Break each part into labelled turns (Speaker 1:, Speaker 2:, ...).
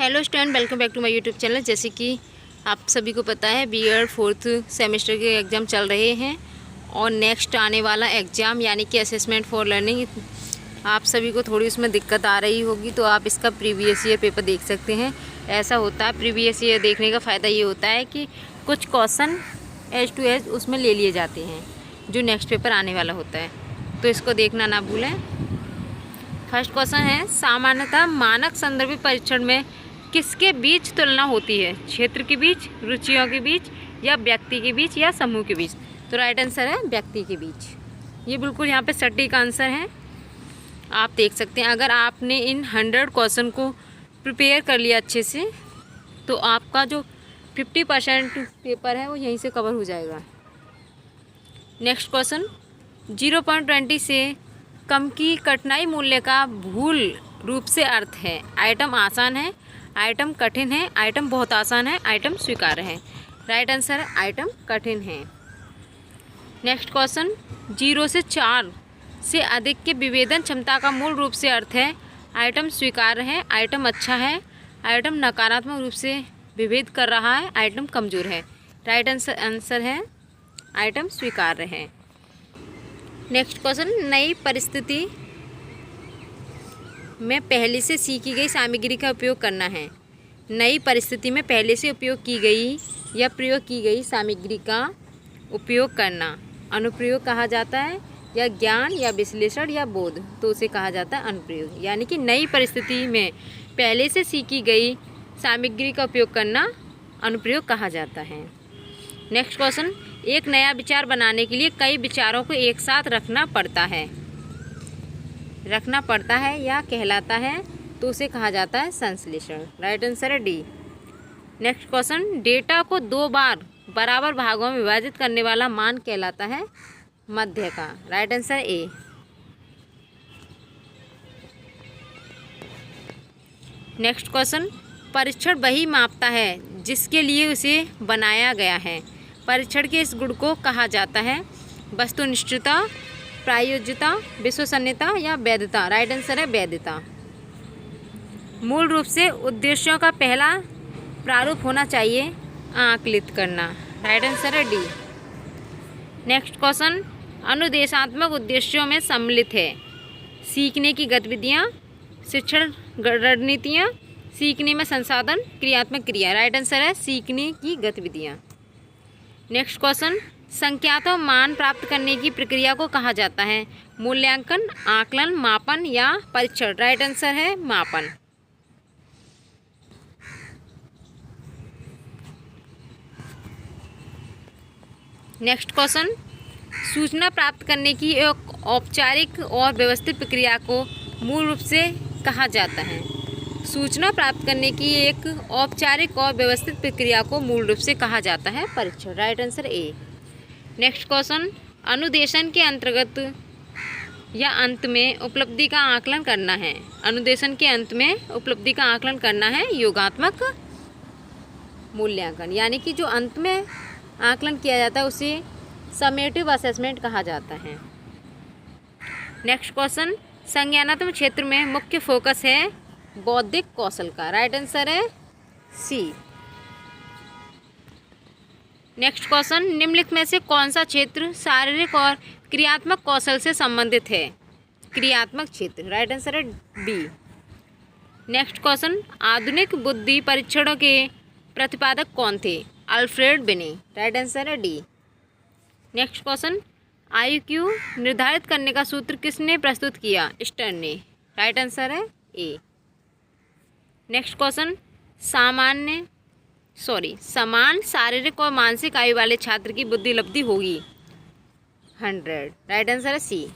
Speaker 1: Hello student, welcome back to my YouTube channel. जैसे कि आप सभी को पता है बीएड 4th सेमेस्टर के एग्ज़ाम चल रहे हैं और नेक्स्ट आने वाला एग्ज़ाम यानी कि असेसमेंट फॉर लर्निंग, आप सभी को थोड़ी उसमें दिक्कत आ रही होगी, तो आप इसका प्रीवियस ईयर पेपर देख सकते हैं। ऐसा होता है, प्रीवियस ईयर देखने का फ़ायदा ये होता है कि कुछ क्वेश्चन एज टू एज उसमें ले लिए जाते हैं जो नेक्स्ट पेपर आने वाला होता है, तो इसको देखना ना भूलें। फर्स्ट क्वेश्चन है, सामान्यतः मानक संदर्भित परीक्षण में किसके बीच तुलना होती है? क्षेत्र के बीच, रुचियों के बीच, या व्यक्ति के बीच, या समूह के बीच? तो राइट आंसर है व्यक्ति के बीच। ये बिल्कुल यहाँ पे सटीक आंसर है, आप देख सकते हैं। अगर आपने इन 100 क्वेश्चन को प्रिपेयर कर लिया अच्छे से, तो आपका जो 50% पेपर है वो यहीं से कवर हो जाएगा। नेक्स्ट क्वेश्चन, 0.20 से कम की कठिनाई मूल्य का भूल रूप से अर्थ है? आइटम आसान है, आइटम कठिन है, आइटम बहुत आसान है, आइटम स्वीकार्य है। राइट आंसर है आइटम कठिन है। नेक्स्ट क्वेश्चन, 0 से 4 से अधिक के विभेदन क्षमता का मूल रूप से अर्थ है? आइटम स्वीकार्य है, आइटम अच्छा है, आइटम नकारात्मक रूप से विभेद कर रहा है, आइटम कमज़ोर है। राइट आंसर है आइटम स्वीकार्य है। नेक्स्ट क्वेश्चन, नई परिस्थिति में पहले से सीखी गई सामग्री का उपयोग करना है। नई परिस्थिति में पहले से उपयोग की गई या प्रयोग की गई सामग्री का उपयोग करना अनुप्रयोग कहा जाता है, या ज्ञान या विश्लेषण या बोध, तो उसे कहा जाता है अनुप्रयोग। यानी कि नई परिस्थिति में पहले से सीखी गई सामग्री का उपयोग करना अनुप्रयोग कहा जाता है। नेक्स्ट क्वेश्चन, एक नया विचार बनाने के लिए कई विचारों को एक साथ रखना पड़ता है या कहलाता है, तो उसे कहा जाता है संश्लेषण। राइट आंसर है डी। नेक्स्ट क्वेश्चन, डेटा को 2 बार बराबर भागों में विभाजित करने वाला मान कहलाता है मध्य का। Right answer A. Next question, परीक्षण वही मापता है जिसके लिए उसे बनाया गया है। परीक्षण के इस गुण को कहा जाता है वस्तुनिष्ठता, प्रायोज्यता, विश्वसनीयता, या वैधता। राइट आंसर है वैधता। मूल रूप से उद्देश्यों का पहला प्रारूप होना चाहिए आकलित करना। राइट आंसर है डी। नेक्स्ट क्वेश्चन, अनुदेशात्मक उद्देश्यों में सम्मिलित है सीखने की गतिविधियाँ, शिक्षण रणनीतियाँ, सीखने में संसाधन, क्रियात्मक क्रिया। राइट आंसर है सीखने की गतिविधियाँ। नेक्स्ट क्वेश्चन, संख्यात्मक मान प्राप्त करने की प्रक्रिया को कहा जाता है? मूल्यांकन, आकलन, मापन, या परीक्षण? राइट आंसर है मापन। नेक्स्ट क्वेश्चन, सूचना प्राप्त करने की एक औपचारिक और व्यवस्थित प्रक्रिया को मूल रूप से कहा जाता है? सूचना प्राप्त करने की एक औपचारिक और व्यवस्थित प्रक्रिया को मूल रूप से कहा जाता है परीक्षण। Right answer A. Next question, अनुदेशन के अंतर्गत या अंत में उपलब्धि का आकलन करना है। अनुदेशन के अंत में उपलब्धि का आकलन करना है योगात्मक मूल्यांकन, यानी कि जो अंत में आकलन किया जाता है उसे समेटिव असेसमेंट कहा जाता है। नेक्स्ट क्वेश्चन, संज्ञानात्मक क्षेत्र में मुख्य फोकस है बौद्धिक कौशल का। राइट आंसर है सी। नेक्स्ट क्वेश्चन, निम्नलिखित में से कौन सा क्षेत्र शारीरिक और क्रियात्मक कौशल से संबंधित है? क्रियात्मक क्षेत्र। राइट आंसर है बी। नेक्स्ट क्वेश्चन, आधुनिक बुद्धि परीक्षणों के प्रतिपादक कौन थे? अल्फ्रेड बिने। राइट आंसर है डी। नेक्स्ट क्वेश्चन, IQ निर्धारित करने का सूत्र किसने प्रस्तुत किया? स्टर्न ने। राइट आंसर है ए। नेक्स्ट क्वेश्चन, समान शारीरिक और मानसिक आयु वाले छात्र की बुद्धि लब्धि होगी 100। राइट आंसर है सी।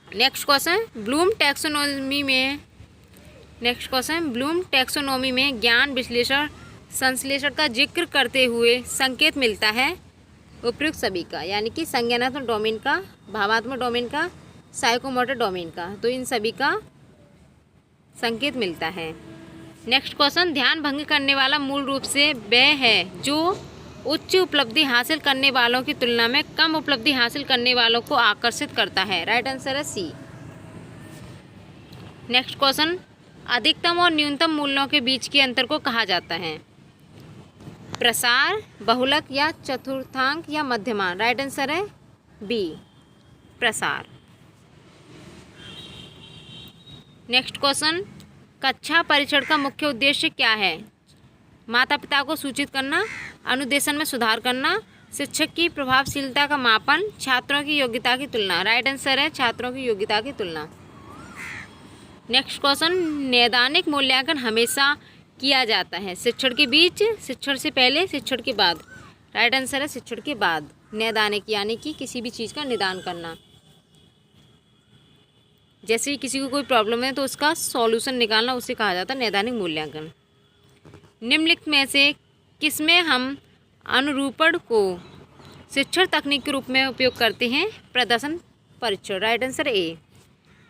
Speaker 1: नेक्स्ट क्वेश्चन, ब्लूम टैक्सोनॉमी में ज्ञान विश्लेषण संश्लेषण का जिक्र करते हुए संकेत मिलता है उपयुक्त सभी का, यानी कि संज्ञानात्मक डोमेन का, भावात्मक डोमेन का, साइकोमोटर डोमेन का, तो इन सभी का संकेत मिलता है। नेक्स्ट क्वेश्चन, ध्यान भंग करने वाला मूल रूप से वह है जो उच्च उपलब्धि हासिल करने वालों की तुलना में कम उपलब्धि हासिल करने वालों को आकर्षित करता है। राइट आंसर है सी। नेक्स्ट क्वेश्चन, अधिकतम और न्यूनतम मूल्यों के बीच के अंतर को कहा जाता है? प्रसार, बहुलक या चतुर्थांक या मध्यमान? राइट आंसर है बी, प्रसार। नेक्स्ट क्वेश्चन, कक्षा परीक्षण का मुख्य उद्देश्य क्या है? माता पिता को सूचित करना, अनुदेशन में सुधार करना, शिक्षक की प्रभावशीलता का मापन, छात्रों की योग्यता की तुलना? राइट आंसर है छात्रों की योग्यता की तुलना। नेक्स्ट क्वेश्चन, नैदानिक मूल्यांकन हमेशा किया जाता है? शिक्षण के बीच, शिक्षण से पहले, शिक्षण के बाद? राइट आंसर है शिक्षण के बाद। नैदानिक यानी कि किसी भी चीज़ का निदान करना, जैसे ही किसी को कोई प्रॉब्लम है तो उसका सॉल्यूशन निकालना, उसे कहा जाता है नैदानिक मूल्यांकन। निम्नलिखित में से किसमें हम अनुरूपण को शिक्षण तकनीक के रूप में उपयोग करते हैं? प्रदर्शन परीक्षण। Right answer A.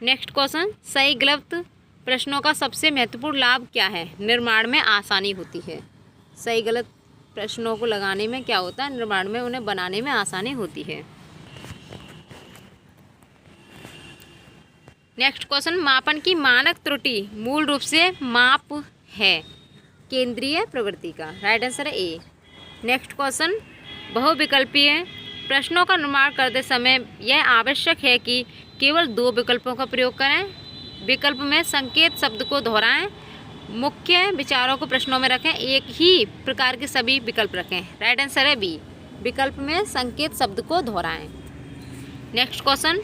Speaker 1: Next question, सही गलत प्रश्नों का सबसे महत्वपूर्ण लाभ क्या है? निर्माण में आसानी होती है। सही गलत प्रश्नों को लगाने में क्या होता है? निर्माण में, उन्हें बनाने में आसानी होती है। नेक्स्ट क्वेश्चन, मापन की मानक त्रुटि मूल रूप से माप है केंद्रीय प्रवृत्ति का? राइट आंसर है ए। नेक्स्ट क्वेश्चन, बहुविकल्पीय प्रश्नों का निर्माण करते समय यह आवश्यक है कि केवल 2 विकल्पों का प्रयोग करें। विकल्प में संकेत शब्द को दोहराएं, मुख्य विचारों को प्रश्नों में रखें, एक ही प्रकार के सभी विकल्प रखें। राइट आंसर है बी, विकल्प में संकेत शब्द को दोहराएं। नेक्स्ट क्वेश्चन,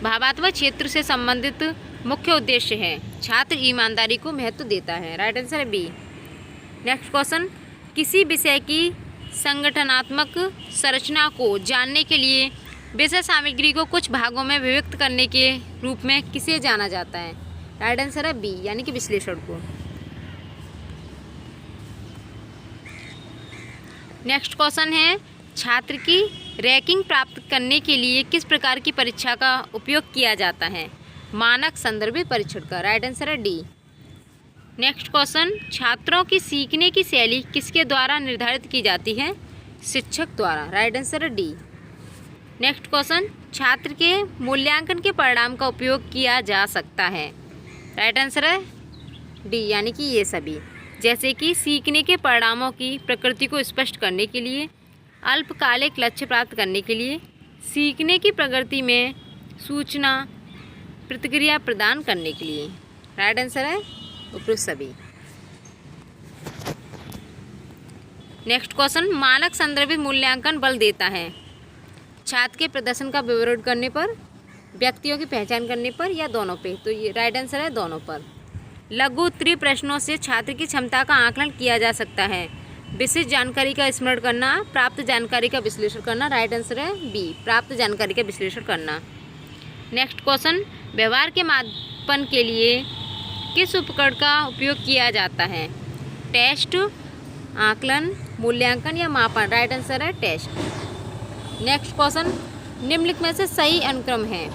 Speaker 1: भावात्मक क्षेत्र से संबंधित मुख्य उद्देश्य है? छात्र ईमानदारी को महत्व देता है। राइट आंसर है बी। नेक्स्ट क्वेश्चन, किसी विषय की संगठनात्मक संरचना को जानने के लिए विषय सामग्री को कुछ भागों में विभक्त करने के रूप में किसे जाना जाता है? राइट आंसर है बी, यानी कि विश्लेषण को। नेक्स्ट क्वेश्चन है, छात्र की रैंकिंग प्राप्त करने के लिए किस प्रकार की परीक्षा का उपयोग किया जाता है? मानक संदर्भित परीक्षण का। राइट आंसर है डी। नेक्स्ट क्वेश्चन, छात्रों की सीखने की शैली किसके द्वारा निर्धारित की जाती है? शिक्षक द्वारा। राइट आंसर है डी। नेक्स्ट क्वेश्चन, छात्र के मूल्यांकन के परिणाम का उपयोग किया जा सकता है? राइट आंसर है डी, यानी कि ये सभी, जैसे कि सीखने के परिणामों की प्रकृति को स्पष्ट करने के लिए, अल्पकालिक लक्ष्य प्राप्त करने के लिए, सीखने की प्रगति में सूचना प्रतिक्रिया प्रदान करने के लिए। राइट आंसर है उपयुक्त सभी। नेक्स्ट क्वेश्चन, मानक संदर्भित मूल्यांकन बल देता है? छात्र के प्रदर्शन का विवरण करने पर, व्यक्तियों की पहचान करने पर, या दोनों पे? तो ये राइट आंसर है दोनों पर। लघु उत्तरीय प्रश्नों से छात्र की क्षमता का आकलन किया जा सकता है? विशिष्ट जानकारी का स्मरण करना, प्राप्त जानकारी का विश्लेषण करना। राइट आंसर है बी, प्राप्त जानकारी का विश्लेषण करना। नेक्स्ट क्वेश्चन, व्यवहार के मापन के लिए किस उपकरण का उपयोग किया जाता है? टेस्ट, आकलन, मूल्यांकन या मापन? राइट आंसर है टेस्ट। नेक्स्ट क्वेश्चन, निम्नलिखित में से सही अनुक्रम है?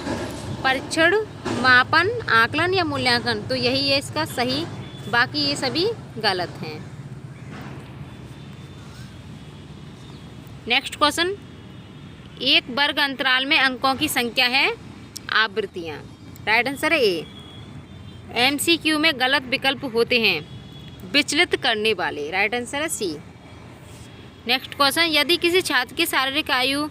Speaker 1: परीक्षण, मापन, आकलन या मूल्यांकन? तो यही है इसका सही, बाकी ये सभी गलत हैं। नेक्स्ट क्वेश्चन, एक वर्ग अंतराल में अंकों की संख्या है? आवृत्तियाँ। राइट आंसर है ए। MCQ में गलत विकल्प होते हैं? विचलित करने वाले। राइट आंसर है सी। नेक्स्ट क्वेश्चन, यदि किसी छात्र की शारीरिक आयु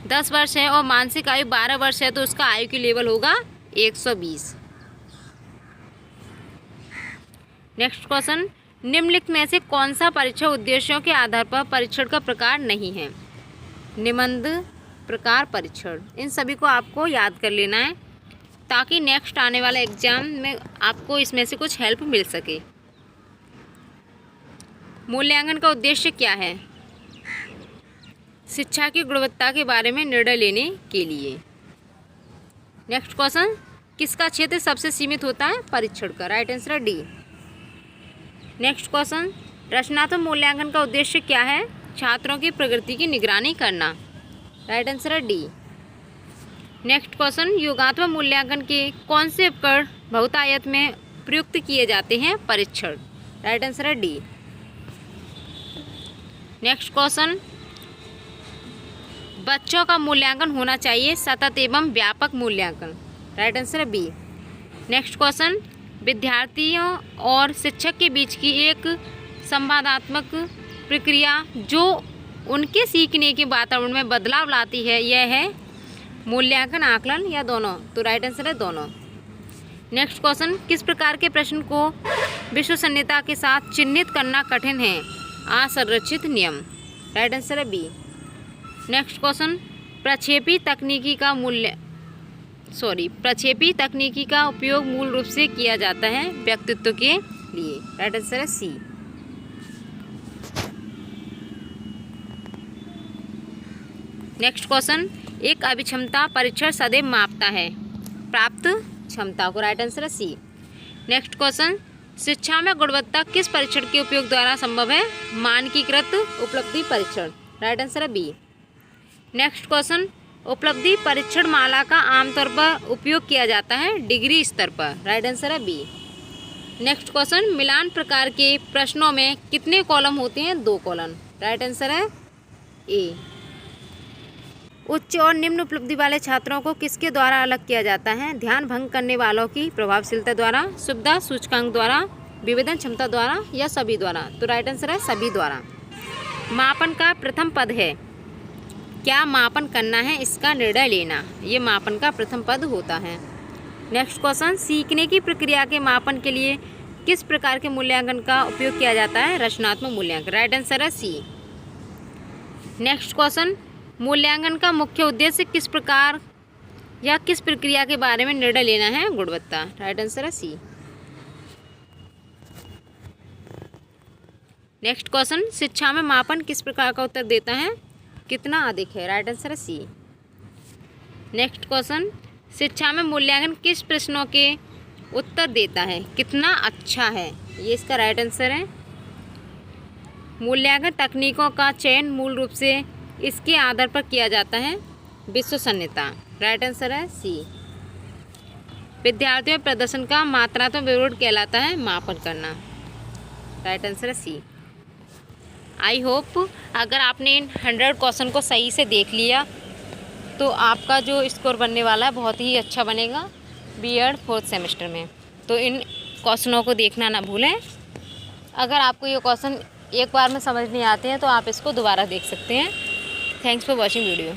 Speaker 1: 10 वर्ष है और मानसिक आयु 12 वर्ष है तो उसका आयु की लेवल होगा 120। नेक्स्ट क्वेश्चन, निम्नलिखित में से कौन सा परीक्षा उद्देश्यों के आधार पर परीक्षण का प्रकार नहीं है? निबंध, प्रकार, परीक्षण। इन सभी को आपको याद कर लेना है ताकि नेक्स्ट आने वाला एग्जाम में आपको इसमें से कुछ हेल्प मिल सके। मूल्यांकन का उद्देश्य क्या है? शिक्षा की गुणवत्ता के बारे में निर्णय लेने के लिए। नेक्स्ट क्वेश्चन, किसका क्षेत्र सबसे सीमित होता है? परीक्षण का। राइट आंसर है डी। नेक्स्ट क्वेश्चन, रचनात्मक मूल्यांकन का उद्देश्य क्या है? छात्रों की प्रगति की निगरानी करना। राइट आंसर है डी। नेक्स्ट क्वेश्चन, योगात्मक मूल्यांकन के कौन से उपकरण बहुतायत में प्रयुक्त किए जाते हैं? परीक्षण। राइट आंसर है डी। नेक्स्ट क्वेश्चन, बच्चों का मूल्यांकन होना चाहिए सतत एवं व्यापक मूल्यांकन। राइट आंसर है बी। नेक्स्ट क्वेश्चन, विद्यार्थियों और शिक्षक के बीच की एक संवादात्मक प्रक्रिया जो उनके सीखने के वातावरण में बदलाव लाती है, यह है मूल्यांकन, आकलन या दोनों। तो राइट आंसर है दोनों। नेक्स्ट क्वेश्चन, किस प्रकार के प्रश्न को विश्वसनीयता के साथ चिन्हित करना कठिन है? असंरचित नियम। राइट आंसर है बी। नेक्स्ट क्वेश्चन, प्रक्षेपी तकनीकी का उपयोग मूल रूप से किया जाता है व्यक्तित्व के लिए। राइट आंसर है सी। नेक्स्ट क्वेश्चन, एक अभिक्षमता परीक्षण सदैव मापता है प्राप्त क्षमता को। राइट आंसर है सी। नेक्स्ट क्वेश्चन, शिक्षा में गुणवत्ता किस परीक्षण के उपयोग द्वारा संभव है? मानकीकृत उपलब्धि परीक्षण। राइट आंसर है बी। नेक्स्ट क्वेश्चन, उपलब्धि परीक्षण माला का आमतौर पर उपयोग किया जाता है डिग्री स्तर पर। राइट आंसर है बी। नेक्स्ट क्वेश्चन, मिलान प्रकार के प्रश्नों में कितने कॉलम होते हैं? 2 कॉलम। राइट आंसर है ए। उच्च और निम्न उपलब्धि वाले छात्रों को किसके द्वारा अलग किया जाता है? ध्यान भंग करने वालों की प्रभावशीलता द्वारा, सुविधा सूचकांक द्वारा, विवेचन क्षमता द्वारा या सभी द्वारा। तो राइट आंसर है सभी द्वारा। मापन का प्रथम पद है। क्या मापन करना है, इसका निर्णय लेना, ये मापन का प्रथम पद होता है। नेक्स्ट क्वेश्चन, सीखने की प्रक्रिया के मापन के लिए किस प्रकार के मूल्यांकन का उपयोग किया जाता है? रचनात्मक मूल्यांकन। राइट आंसर है सी। नेक्स्ट क्वेश्चन, मूल्यांकन का मुख्य उद्देश्य किस प्रकार या किस प्रक्रिया के बारे में निर्णय लेना है? गुणवत्ता। राइट आंसर है सी। नेक्स्ट क्वेश्चन, शिक्षा में मापन किस प्रकार का उत्तर देता है? कितना अधिक है? राइट आंसर है सी। नेक्स्ट क्वेश्चन, शिक्षा में मूल्यांकन किस प्रश्नों के उत्तर देता है? कितना अच्छा है, ये इसका राइट आंसर है। मूल्यांकन तकनीकों का चयन मूल रूप से इसके आधार पर किया जाता है विश्वसनीयता। राइट आंसर है सी। विद्यार्थियों के प्रदर्शन का मात्रात्मक विवरण कहलाता है मापन करना। राइट आंसर है सी। आई होप अगर आपने इन 100 क्वेश्चन को सही से देख लिया तो आपका जो स्कोर बनने वाला है बहुत ही अच्छा बनेगा बीएड 4th सेमेस्टर में। तो इन क्वेश्चनों को देखना ना भूलें। अगर आपको ये क्वेश्चन एक बार में समझ नहीं आते हैं तो आप इसको दोबारा देख सकते हैं। Thanks for watching video.